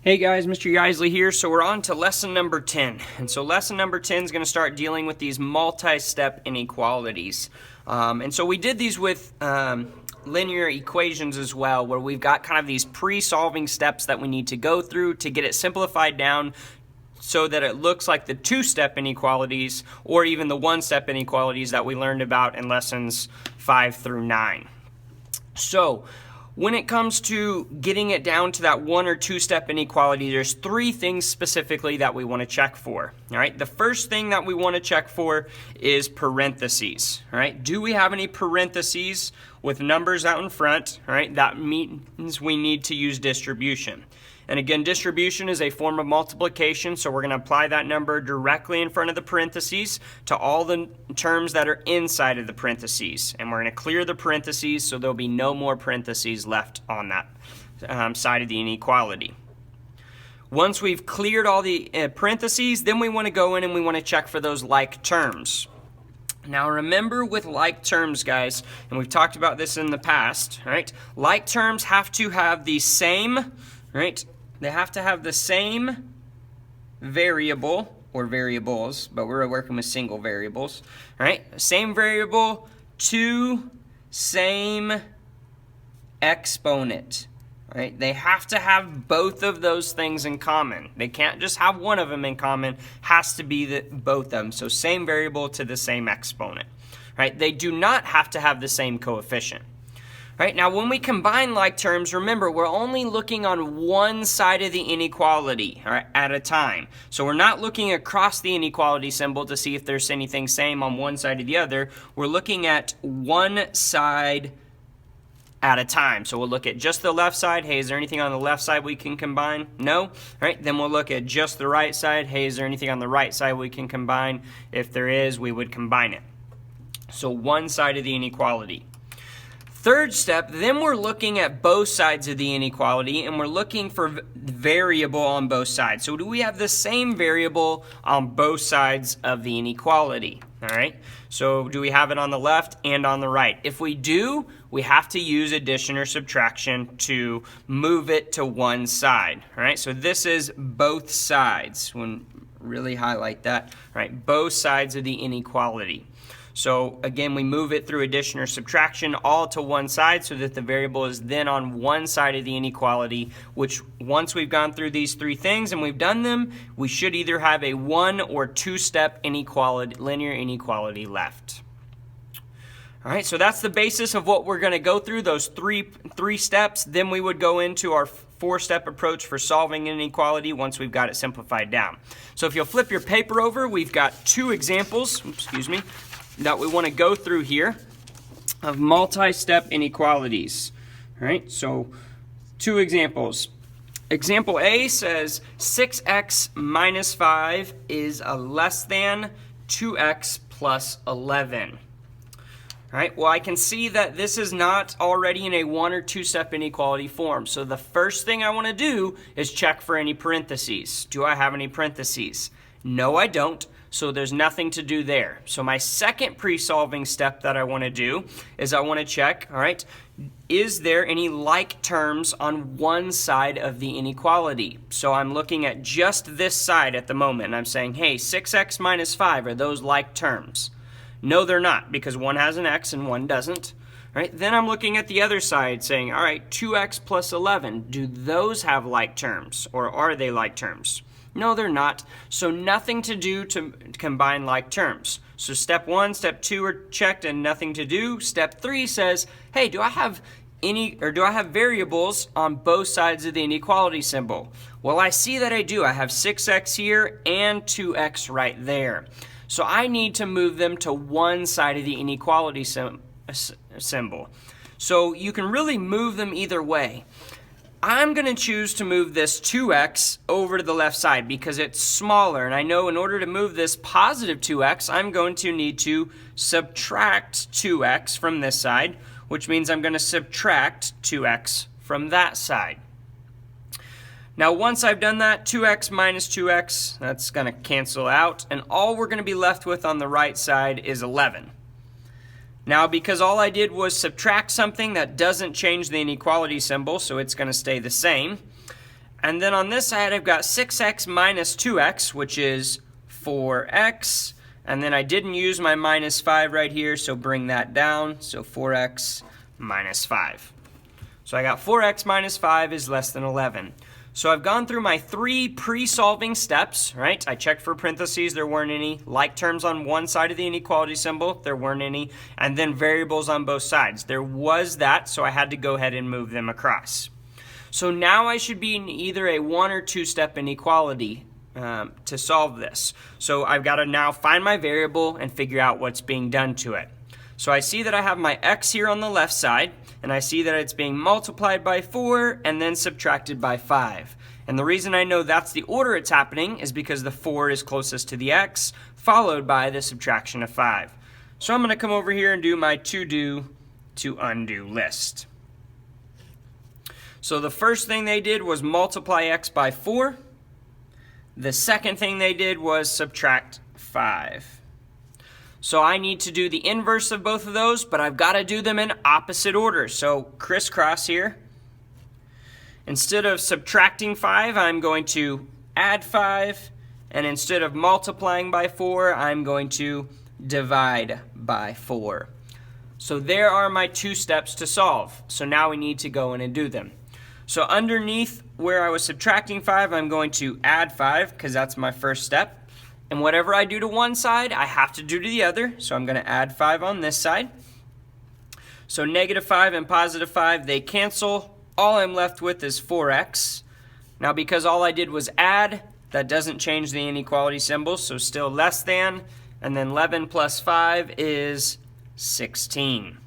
Hey guys, Mr. Yeisley here. So we're on to lesson number 10. And so lesson number 10 is going to start dealing with these multi-step inequalities. And so we did these with linear equations as well, where we've got kind of these pre-solving steps that we need to go through to get it simplified down so that it looks like the two-step inequalities or even the one-step inequalities that we learned about in lessons 5 through 9. So when it comes to getting it down to that one or two-step inequality, there's three things specifically that we want to check for. All right, the first thing that we want to check for is parentheses. All right, do we have any parentheses with numbers out in front? All right, that means we need to use distribution. And again, distribution is a form of multiplication, so we're going to apply that number directly in front of the parentheses to all the terms that are inside of the parentheses. And we're going to clear the parentheses so there'll be no more parentheses left on that side of the inequality. Once we've cleared all the parentheses, then we want to go in and we want to check for those like terms. Now remember with like terms, guys, and we've talked about this in the past, right? Like terms have to have the same, right? They have to have the same variable or variables, but we're working with single variables, right? Same variable to same exponent, right? They have to have both of those things in common. They can't just have one of them in common. Has to be both of them. So same variable to the same exponent, right? They do not have to have the same coefficient. Right, now when we combine like terms, remember we're only looking on one side of the inequality, all right, at a time. So we're not looking across the inequality symbol to see if there's anything same on one side or the other. We're looking at one side at a time. So we'll look at just the left side. Hey, is there anything on the left side we can combine? No. All right, then we'll look at just the right side. Hey, is there anything on the right side we can combine? If there is, we would combine it. So one side of the inequality. Third step, then we're looking at both sides of the inequality and we're looking for variable on both sides. So do we have the same variable on both sides of the inequality? All right, so do we have it on the left and on the right? If we do, we have to use addition or subtraction to move it to one side. All right, so this is both sides. When really highlight that, all right, both sides of the inequality. So again, we move it through addition or subtraction all to one side so that the variable is then on one side of the inequality, which once we've gone through these three things and we've done them, we should either have a one or two-step inequality, linear inequality left. All right, so that's the basis of what we're going to go through, those three steps. Then we would go into our four-step approach for solving an inequality once we've got it simplified down. So if you'll flip your paper over, we've got two examples, that we want to go through here of multi-step inequalities. All right, so two examples. Example A says 6x minus 5 is less than 2x plus 11. All right, well, I can see that this is not already in a one or two-step inequality form. So the first thing I want to do is check for any parentheses. Do I have any parentheses? No, I don't. So there's nothing to do there. So my second pre-solving step that I want to do is I want to check, all right, is there any like terms on one side of the inequality? So I'm looking at just this side at the moment, and I'm saying, hey, 6x minus 5, are those like terms? No, they're not, because one has an x and one doesn't. All right, then I'm looking at the other side saying, all right, 2x plus 11, do those have like terms, or are they like terms? No, they're not. So nothing to do to combine like terms. So step 1, step 2 are checked and nothing to do. Step 3 says, hey, do I have variables on both sides of the inequality symbol? Well, I see that I do. I have 6x here and 2x right there. So I need to move them to one side of the inequality symbol. So you can really move them either way. I'm going to choose to move this 2x over to the left side because it's smaller. And I know in order to move this positive 2x, I'm going to need to subtract 2x from this side, which means I'm going to subtract 2x from that side. Now, once I've done that, 2x minus 2x, that's going to cancel out. And all we're going to be left with on the right side is 11. Now, because all I did was subtract something, that doesn't change the inequality symbol, so it's going to stay the same. And then on this side, I've got 6x minus 2x, which is 4x. And then I didn't use my minus 5 right here, so bring that down. So 4x minus 5. So I got 4x minus 5 is less than 11. So I've gone through my 3 pre-solving steps, right? I checked for parentheses, there weren't any. Like terms on one side of the inequality symbol, there weren't any. And then variables on both sides. There was that, so I had to go ahead and move them across. So now I should be in either a 1 or 2 step inequality to solve this. So I've got to now find my variable and figure out what's being done to it. So I see that I have my x here on the left side, and I see that it's being multiplied by 4 and then subtracted by 5. And the reason I know that's the order it's happening is because the 4 is closest to the x, followed by the subtraction of 5. So I'm going to come over here and do my to-do to undo list. So the first thing they did was multiply x by 4. The second thing they did was subtract 5. So I need to do the inverse of both of those, but I've got to do them in opposite order. So crisscross here. Instead of subtracting 5, I'm going to add 5. And instead of multiplying by 4, I'm going to divide by 4. So there are my 2 steps to solve. So now we need to go in and do them. So underneath where I was subtracting 5, I'm going to add 5 because that's my first step. And whatever I do to one side, I have to do to the other. So I'm going to add 5 on this side. So negative 5 and positive 5, they cancel. All I'm left with is 4x. Now because all I did was add, that doesn't change the inequality symbol, so still less than. And then 11 plus 5 is 16.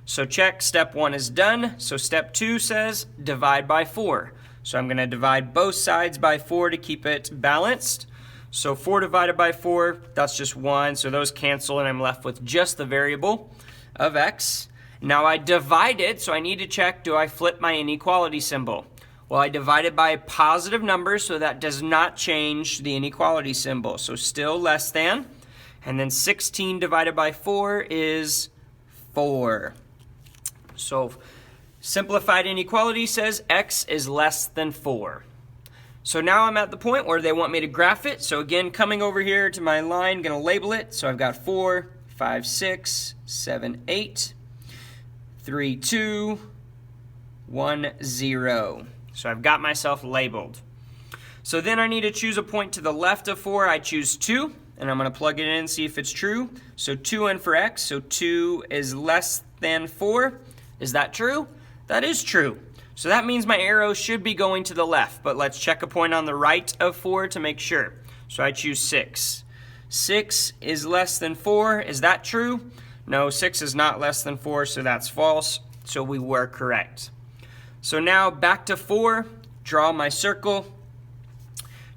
So check, step 1 is done. So step 2 says divide by 4. So I'm going to divide both sides by 4 to keep it balanced. So 4 divided by 4, that's just 1. So those cancel and I'm left with just the variable of x. Now I divided, so I need to check, do I flip my inequality symbol? Well, I divided by a positive number, so that does not change the inequality symbol. So still less than. And then 16 divided by 4 is 4. So simplified inequality says x is less than 4. So now I'm at the point where they want me to graph it. So again, coming over here to my line, going to label it. So I've got 4, 5, 6, 7, 8, 3, 2, 1, 0. So I've got myself labeled. So then I need to choose a point to the left of 4. I choose 2, and I'm going to plug it in and see if it's true. So 2n for x, so 2 is less than 4. Is that true? That is true. So that means my arrow should be going to the left, but let's check a point on the right of 4 to make sure. So I choose 6. 6 is less than 4. Is that true? No, 6 is not less than 4, so that's false. So we were correct. So now back to 4, draw my circle.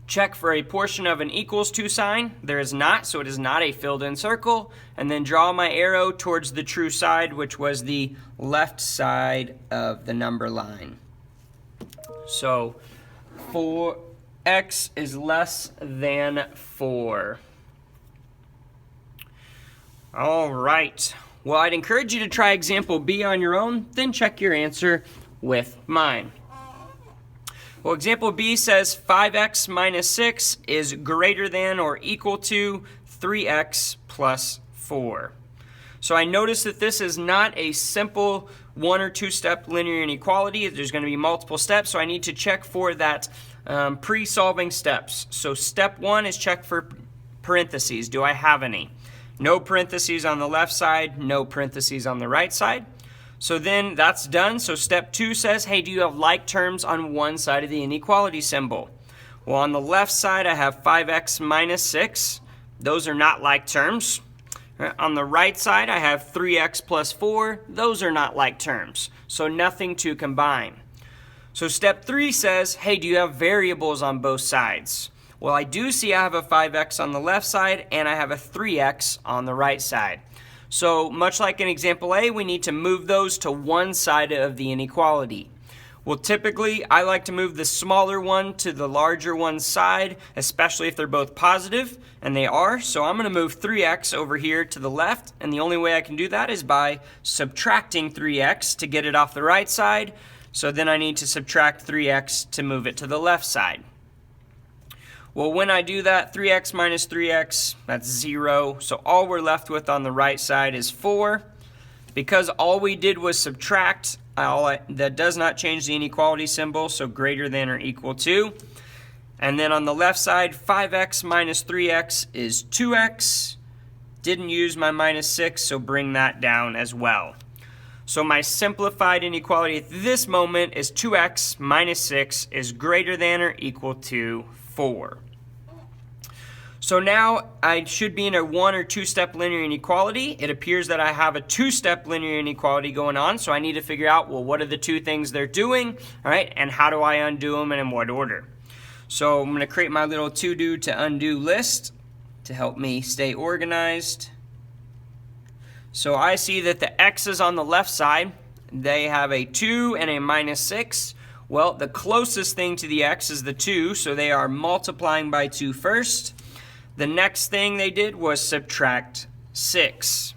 Check for a portion of an equals to sign. There is not, so it is not a filled in circle. And then draw my arrow towards the true side, which was the left side of the number line. So 4x is less than 4. All right. Well, I'd encourage you to try example B on your own, then check your answer with mine. Well, example B says 5x minus 6 is greater than or equal to 3x plus 4. So I notice that this is not a simple 1 or 2 step linear inequality. There's going to be multiple steps, so I need to check for that pre-solving steps. So step 1 is check for parentheses. Do I have any? No parentheses on the left side, no parentheses on the right side. So then that's done. So step 2 says, hey, do you have like terms on one side of the inequality symbol? Well, on the left side, I have 5x minus 6. Those are not like terms. On the right side, I have 3x plus 4. Those are not like terms. So nothing to combine. So step 3 says, hey, do you have variables on both sides? Well, I do see I have a 5x on the left side and I have a 3x on the right side. So much like in example A, we need to move those to one side of the inequality. Well, typically, I like to move the smaller one to the larger one's side, especially if they're both positive, and they are. So I'm going to move 3x over here to the left, and the only way I can do that is by subtracting 3x to get it off the right side. So then I need to subtract 3x to move it to the left side. Well, when I do that, 3x minus 3x, that's 0. So all we're left with on the right side is 4. Because all we did was subtract, that does not change the inequality symbol, so greater than or equal to. And then on the left side, 5x minus 3x is 2x. Didn't use my minus 6, so bring that down as well. So my simplified inequality at this moment is 2x minus 6 is greater than or equal to 4. So now I should be in a 1 or 2 step linear inequality. It appears that I have a 2-step linear inequality going on, so I need to figure out, well, what are the two things they're doing, all right, and how do I undo them and in what order? So I'm going to create my little to-do to undo list to help me stay organized. So I see that the x's on the left side, they have a 2 and a minus 6. Well, the closest thing to the x is the 2, so they are multiplying by 2 first. The next thing they did was subtract 6.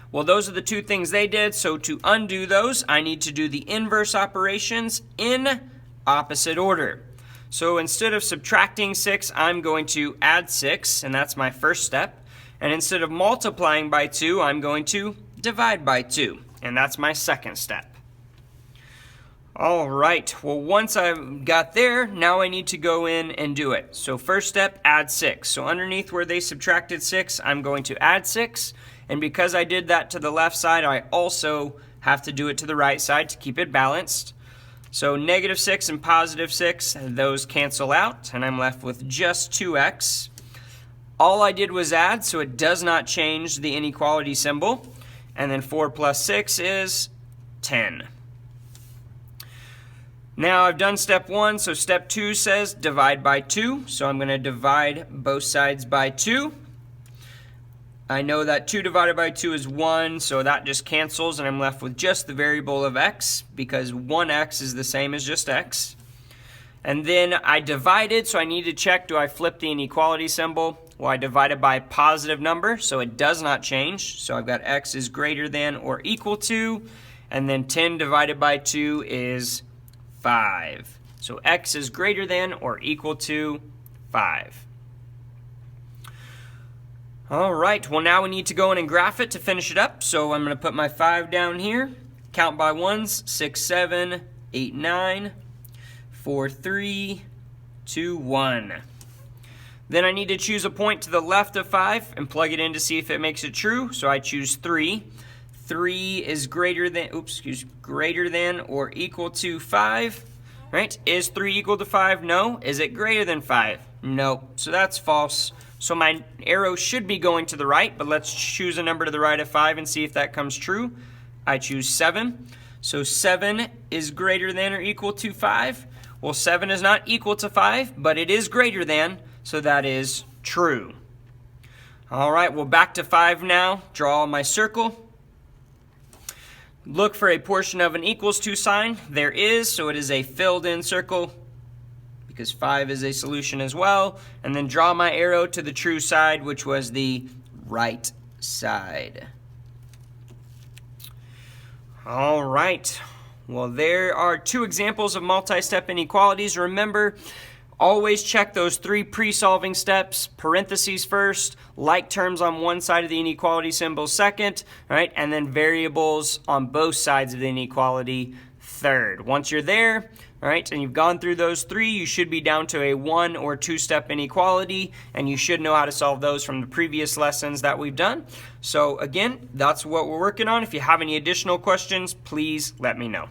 Well, those are the two things they did, so to undo those, I need to do the inverse operations in opposite order. So instead of subtracting 6, I'm going to add 6, and that's my first step. And instead of multiplying by 2, I'm going to divide by 2, and that's my second step. All right, well, once I've got there, now I need to go in and do it. So first step, add 6. So underneath where they subtracted 6, I'm going to add 6. And because I did that to the left side, I also have to do it to the right side to keep it balanced. So negative 6 and positive 6, those cancel out, and I'm left with just 2x. All I did was add, so it does not change the inequality symbol. And then 4 plus 6 is 10. Now I've done step 1, so step 2 says divide by 2. So I'm going to divide both sides by 2. I know that 2 divided by 2 is 1, so that just cancels, and I'm left with just the variable of x, because 1x is the same as just x. And then I divided, so I need to check, do I flip the inequality symbol? Well, I divided by a positive number, so it does not change. So I've got x is greater than or equal to, and then 10 divided by 2 is 5. So x is greater than or equal to 5. All right, well, now we need to go in and graph it to finish it up. So I'm going to put my 5 down here, count by ones, 6, 7, 8, 9, 4, 3, 2, 1. Then I need to choose a point to the left of 5 and plug it in to see if it makes it true. So I choose 3. 3 is greater than or equal to 5. Right? Is 3 equal to 5? No. Is it greater than 5? No. So that's false. So my arrow should be going to the right, but let's choose a number to the right of 5 and see if that comes true. I choose 7. So 7 is greater than or equal to 5. Well, 7 is not equal to 5, but it is greater than, so that is true. All right, well, back to 5 now. Draw my circle. Look for a portion of an equals to sign. There is, so it is a filled in circle, because 5 is a solution as well. And then draw my arrow to the true side, which was the right side. All right. Well, there are 2 examples of multi-step inequalities. Remember, always check those 3 pre-solving steps, parentheses first, like terms on one side of the inequality symbol second, right? And then variables on both sides of the inequality third. Once you're there, all right, and you've gone through those 3, you should be down to a 1 or 2 step inequality, and you should know how to solve those from the previous lessons that we've done. So again, that's what we're working on. If you have any additional questions, please let me know.